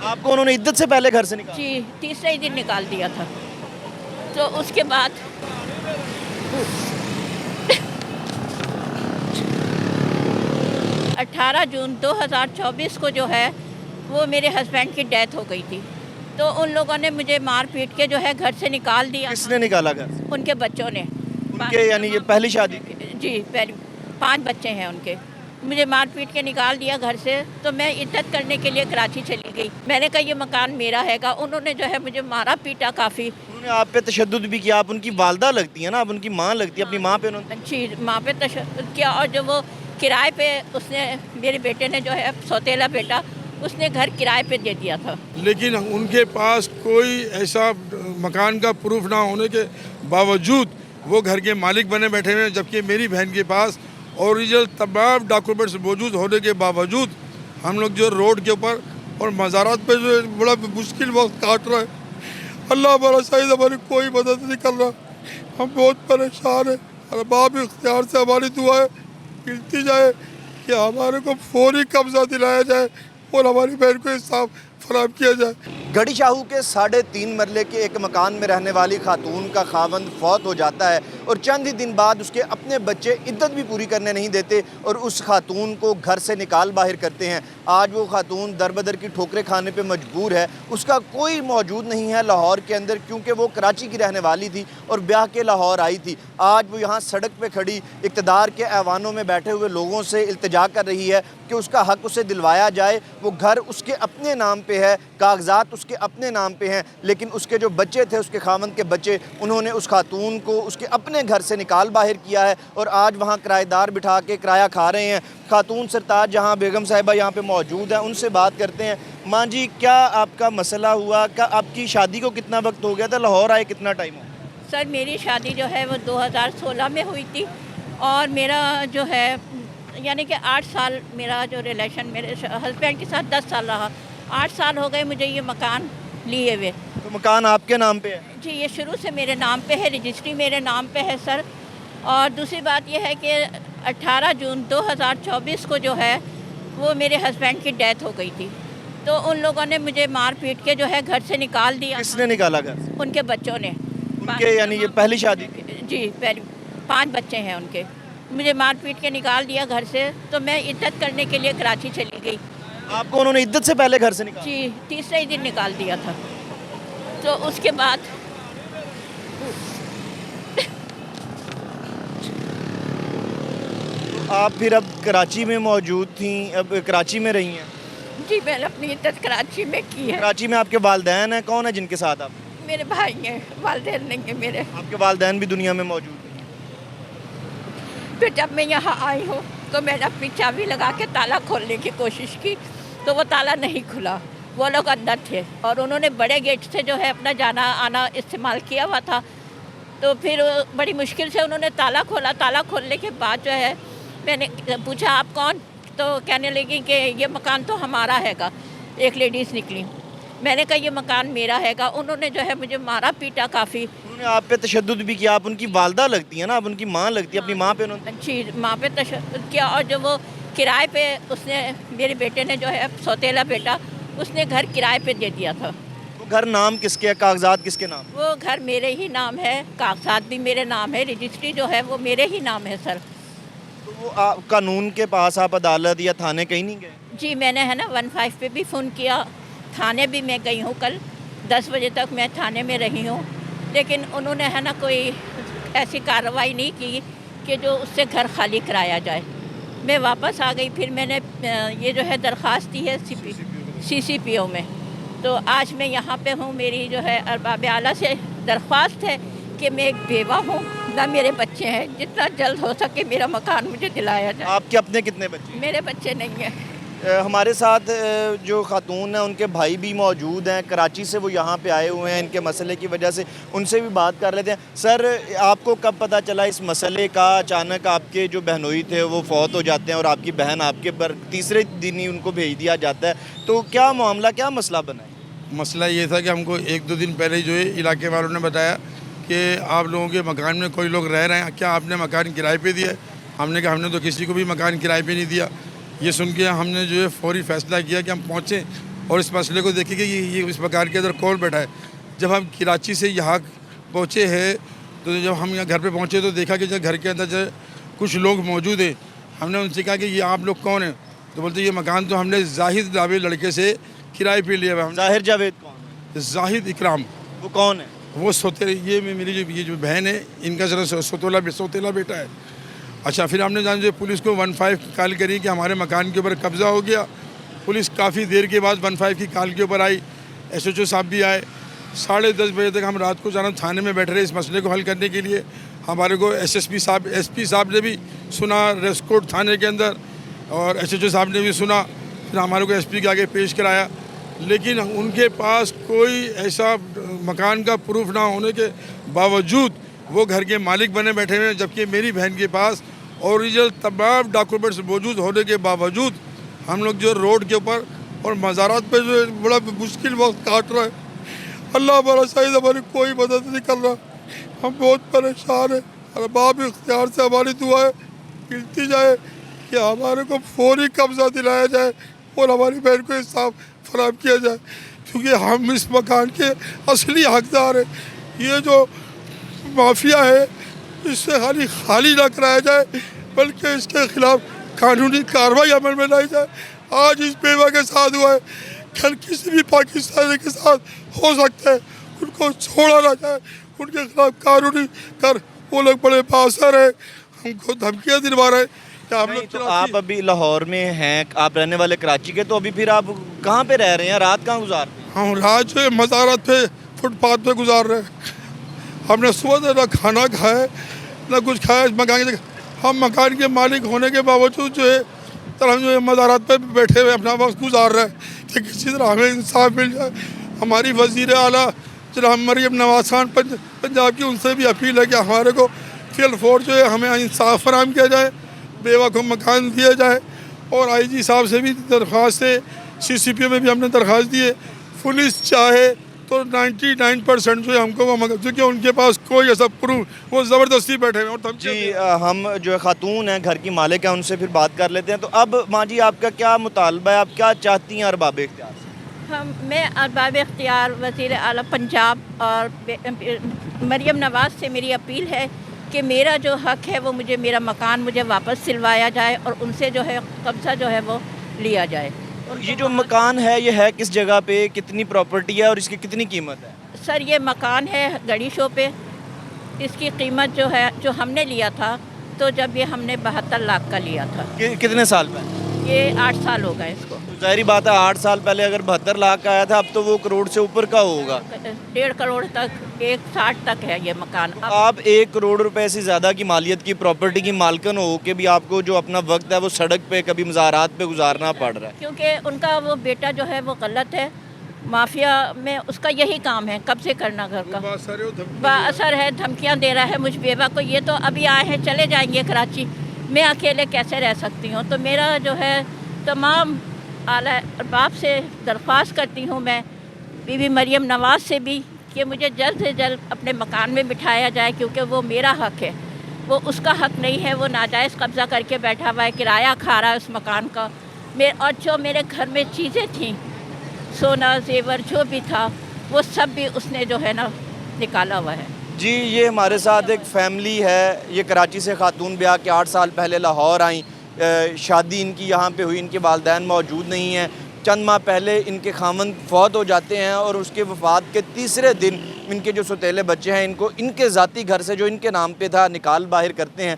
आपको उन्होंने इद्दत से पहले घर से निकाला? जी, तीसरे ही दिन निकाल दिया था। तो उसके बाद 18 जून 2024 को जो है वो मेरे हस्बैंड की डेथ हो गई थी। तो उन लोगों ने मुझे मार पीट के जो है घर से निकाल दिया। किसने निकाला घर से? उनके बच्चों ने। उनके यानी ये पहली शादी? जी, पहले 5 बच्चे हैं उनके। मुझे मार पीट के निकाल दिया घर से। तो मैं इद्दत करने के लिए कराची चली गई। मैंने कहा ये मकान मेरा हैगा। उन्होंने जो है मुझे मारा पीटा काफ़ी। उन्होंने आप पे तशद्दुद भी किया। आप उनकी वालदा लगती है ना, आप उनकी माँ लगती है, अपनी माँ पे उन्होंने जी, माँ पे तशद्दुद किया। और जो वो किराए पे उसने, मेरे बेटे ने जो है सौतेला बेटा, उसने घर किराए पे दे दिया था। लेकिन उनके पास कोई ऐसा मकान का प्रूफ ना होने के बावजूद वो घर के मालिक बने बैठे हुए हैं, जबकि मेरी बहन के पास ओरिजिनल तमाम डॉक्यूमेंट्स मौजूद होने के बावजूद हम लोग जो रोड के ऊपर और मज़ारात पे जो बड़ा मुश्किल वक्त काट रहे हैं। अल्लाह हमारा शायद हमारी कोई मदद नहीं कर रहा। हम बहुत परेशान हैं। और बाप इख्तियार से हमारी दुआएं मिलती जाए कि हमारे को फौरी कब्जा दिलाया जाए और हमारी बहन को इंसाफ फराहम किया जाए। गढ़ी शाहू के 3.5 मरले के एक मकान में रहने वाली खातून का खावंद फौत हो जाता है और चंद ही दिन बाद उसके अपने बच्चे इद्दत भी पूरी करने नहीं देते और उस खातून को घर से निकाल बाहर करते हैं। आज वो खातून दरबदर की ठोकरें खाने पे मजबूर है। उसका कोई मौजूद नहीं है लाहौर के अंदर, क्योंकि वो कराची की रहने वाली थी और ब्याह के लाहौर आई थी। आज वो यहाँ सड़क पर खड़ी इक़्तिदार के ऐवानों में बैठे हुए लोगों से इल्तिजा कर रही है कि उसका हक उसे दिलवाया जाए। वो घर उसके अपने नाम पे है, कागजात उसके अपने नाम पे हैं, लेकिन उसके जो बच्चे थे, उसके खामंद के बच्चे, उन्होंने उस खातून को उसके अपने घर से निकाल बाहर किया है और आज वहाँ किराएदार बिठा के किराया खा रहे हैं। खातून सरताज जहाँ बेगम साहिबा यहाँ पे मौजूद हैं, उनसे बात करते हैं। माँ जी, क्या आपका मसला हुआ? क्या आपकी शादी को कितना वक्त हो गया था? लाहौर आए कितना टाइम हो? सर, मेरी शादी जो है वो 2016 में हुई थी और मेरा जो है यानी कि 8 साल मेरा जो रिलेशन मेरे हस्बैंड के साथ 10 साल रहा। 8 साल हो गए मुझे ये मकान लिए हुए। तो मकान आपके नाम पे है? जी, ये शुरू से मेरे नाम पे है, रजिस्ट्री मेरे नाम पे है सर। और दूसरी बात ये है कि 18 जून 2024 को जो है वो मेरे हस्बैंड की डेथ हो गई थी। तो उन लोगों ने मुझे मार पीट के जो है घर से निकाल दिया। किसने निकाला घर से? उनके बच्चों ने। उनके यानी ये पहली शादी? जी, पहले 5 बच्चे हैं उनके। मुझे मार पीट के निकाल दिया घर से। तो मैं इद्दत करने के लिए कराची चली गई। आपको उन्होंने इद्दत से पहले घर से निकाला? जी, तीसरे ही दिन निकाल दिया था। तो उसके बाद आप फिर अब कराची में मौजूद थी, अब कराची में रही हैं? जी, मैंने अपनी इद्दत कराची में की है। कराची में आपके वालदैन हैं? कौन है जिनके साथ आप? मेरे भाई हैं, वालिदैन नहीं है मेरे। आपके वालदैन भी दुनिया में मौजूद हैं? फिर जब मैं यहाँ आई हूँ तो मैंने अपनी चाबी लगा के ताला खोलने की कोशिश की तो वो ताला नहीं खुला। वो लोग अंदर थे और उन्होंने बड़े गेट से जो है अपना जाना आना इस्तेमाल किया हुआ था। तो फिर बड़ी मुश्किल से उन्होंने ताला खोला। ताला खोलने के बाद जो है मैंने पूछा आप कौन? तो कहने लगी कि ये मकान तो हमारा हैगा। एक लेडीज़ निकली। मैंने कहा ये मकान मेरा हैगा। उन्होंने जो है मुझे मारा पीटा काफ़ी। उन्होंने आप पे तशद्दुद भी किया। आप उनकी वालदा लगती है ना, आप उनकी माँ लगती है, अपनी माँ पे उन्होंने जी, माँ पे तशद्दुद किया। और जो वो किराए पे उसने, मेरे बेटे ने जो है सौतेला बेटा, उसने घर किराए पे दे दिया था। वो घर नाम किसके है? कागजात किसके नाम? वो घर मेरे ही नाम है, कागजात भी मेरे नाम है, रजिस्ट्री जो है वो मेरे ही नाम है सर। तो वो कानून के पास आप अदालत या थाने कहीं नहीं गए? जी, मैंने है ना 15 पे भी फ़ोन किया। थाने भी मैं गई हूँ। कल 10 बजे तक मैं थाने में रही हूँ, लेकिन उन्होंने है ना कोई ऐसी कार्रवाई नहीं की कि जो उससे घर खाली कराया जाए। मैं वापस आ गई। फिर मैंने ये जो है दरख्वास्त दी है CCPO में। तो आज मैं यहाँ पे हूँ। मेरी जो है अरबाब आला से दरख्वास्त है कि मैं एक बेवा हूँ, ना मेरे बच्चे हैं। जितना जल्द हो सके मेरा मकान मुझे दिलाया जाए। आपके अपने कितने बच्चे? मेरे बच्चे नहीं हैं। हमारे साथ जो खातून हैं उनके भाई भी मौजूद हैं। कराची से वो यहाँ पे आए हुए हैं इनके मसले की वजह से। उनसे भी बात कर लेते हैं। सर, आपको कब पता चला इस मसले का? अचानक आपके जो बहनोई थे वो फौत हो जाते हैं और आपकी बहन आपके पर तीसरे दिन ही उनको भेज दिया जाता है, तो क्या मामला, क्या मसला बना है? मसला ये था कि हमको 1-2 दिन पहले जो है इलाके वालों ने बताया कि आप लोगों के मकान में कोई लोग रह रहे हैं, क्या आपने मकान किराए पे दिया है? हमने कहा हमने तो किसी को भी मकान किराए पे नहीं दिया। ये सुन के हमने जो है फौरी फैसला किया कि हम पहुँचें और इस मसले को देखें कि ये इस मकान के अंदर कौन बैठा है। जब हम कराची से यहाँ पहुँचे हैं तो जब हम यहाँ घर पे पहुँचे तो देखा कि जो घर के अंदर जो कुछ लोग मौजूद हैं। हमने उनसे कहा कि ये आप लोग कौन हैं, तो बोलते ये मकान तो हमने जाहिद नामी लड़के से किराए पे लिया हुआ है। जाहिर जावेद कौन है? जाहिद इकराम, वो कौन है? वो मेरी जो बहन है, इनका जरा सोतेला बेटा है। अच्छा, फिर हमने जान जो पुलिस को 15 कॉल करी कि हमारे मकान के ऊपर कब्ज़ा हो गया। पुलिस काफ़ी देर के बाद 15 की कॉल के ऊपर आई। SHO साहब भी आए। 10:30 बजे तक हम रात को जाना थाने में बैठ रहे इस मसले को हल करने के लिए। हमारे को SP साहब ने भी सुना रेस्कोट थाने के अंदर, और SHO साहब ने भी सुना। फिर हमारे को SP के आगे पेश कराया, लेकिन उनके पास कोई ऐसा मकान का प्रूफ ना होने के बावजूद वो घर के मालिक बने बैठे हुए हैं। जबकि मेरी बहन के पास ओरिजिनल तमाम डॉक्यूमेंट्स मौजूद होने के बावजूद हम लोग जो रोड के ऊपर और मज़ारात पे जो बड़ा मुश्किल वक्त काट रहे हैं। अल्लाह हमारा शायद हमारी कोई मदद नहीं कर रहा। हम बहुत परेशान हैं। और बाप इख्तियार से हमारी दुआएं मिलती जाए कि हमारे को फौरी कब्ज़ा दिलाया जाए और हमारी बहन को इंसाफ फराहम किया जाए, क्योंकि हम इस मकान के असली हकदार हैं। ये जो माफिया है इससे खाली ना कराया जाए, बल्कि इसके खिलाफ कानूनी कार्रवाई अमल में लाई जाए। आज इस बेवा के साथ हुआ है, कल किसी भी पाकिस्तानी के साथ हो सकता है। उनको छोड़ा ना जाए, उनके खिलाफ कानूनी कर। वो लोग बड़े बासर हैं, हमको धमकियाँ दिलवा रहे हैं कि हम लोग। तो आप अभी लाहौर में हैं, आप रहने वाले कराची के, तो अभी फिर आप कहाँ पे रह रहे हैं? रात कहाँ गुजार रहे हैं? हम रात जो मज़ारत पे फुटपाथ पे गुजार रहे हैं। हमने सुबह से ना खाना खाया ना कुछ खाया। हम मकान के मालिक होने के बावजूद जो है तो हम जो है मज़ारत पे बैठे हुए अपना वक्त गुजार रहे हैं कि किसी तरह हमें इंसाफ मिल जाए। हमारी वज़ीर आला जनाब मरियम नवाज़ खान पंजाब की, उनसे भी अपील है कि हमारे को फिल फोर जो है हमें इंसाफ फराहम किया जाए, बेवा को मकान दिया जाए। और IG साहब से भी दरख्वास्त है, CCPO में भी हमने दरख्वास्त दी है। पुलिस चाहे तो 99% जो है हमको वो मगर, क्योंकि उनके पास कोई ऐसा प्रूफ, वो ज़बरदस्ती बैठे हुए और जी हम जो है खातून हैं, घर की मालिक हैं, उनसे फिर बात कर लेते हैं। तो अब माँ जी आपका क्या मुतालबा है, आप क्या चाहती हैं अरबाब इख्तियार से? मैं अरबाब इख्तियार वज़ीर आला पंजाब और मरियम नवाज़ से मेरी अपील है कि मेरा जो हक़ है वो मुझे, मेरा मकान मुझे वापस सिलवाया जाए और उनसे जो है कब्ज़ा जो है वो लिया जाए। और ये जो मकान है ये है किस जगह पे, कितनी प्रॉपर्टी है और इसकी कितनी कीमत है? सर ये मकान है गड़ी शो पे। इसकी कीमत जो है, जो हमने लिया था तो जब ये हमने 72 लाख का लिया था। कितने साल पहले? ये 8 साल हो गए इसको। तो ज़ाहिर बात है 8 साल पहले अगर 72 लाख का आया था, अब तो वो करोड़ से ऊपर का होगा। 1.5 करोड़ तक, 1.60 तक है ये मकान। आप 1 करोड़ रुपए से ज़्यादा की मालियत की प्रॉपर्टी की मालकन हो के भी आपको जो अपना वक्त है वो सड़क पे, कभी मज़ारात पे गुजारना पड़ रहा है। क्योंकि उनका वो बेटा जो है वो गलत है, माफिया में उसका यही काम है, कब्जे करना घर का। बाअसर है, धमकियाँ दे रहा है मुझ बेवा को। ये तो अभी आए हैं, चले जाएंगे कराची, मैं अकेले कैसे रह सकती हूँ। तो मेरा जो है तमाम आला अरबाब से दरख्वास्त करती हूँ, मैं बीबी मरियम नवाज़ से भी, कि मुझे जल्द से जल्द अपने मकान में बिठाया जाए, क्योंकि वो मेरा हक़ है, वो उसका हक़ नहीं है। वो नाजायज़ कब्ज़ा करके बैठा हुआ है, किराया खा रहा है उस मकान का। और जो मेरे घर में चीज़ें थीं, सोना जेवर जो भी था, वो सब भी उसने जो है ना निकाला हुआ है। जी ये हमारे साथ एक फैमिली है, ये कराची से खातून ब्याह के 8 साल पहले लाहौर आई। शादी इनकी यहाँ पे हुई, इनके वालिदैन मौजूद नहीं हैं। चंद माह पहले इनके खामंद फौत हो जाते हैं और उसके वफ़ात के तीसरे दिन इनके जो सौतेले बच्चे हैं इनको इनके ज़ाती घर से जो इनके नाम पे था निकाल बाहर करते हैं।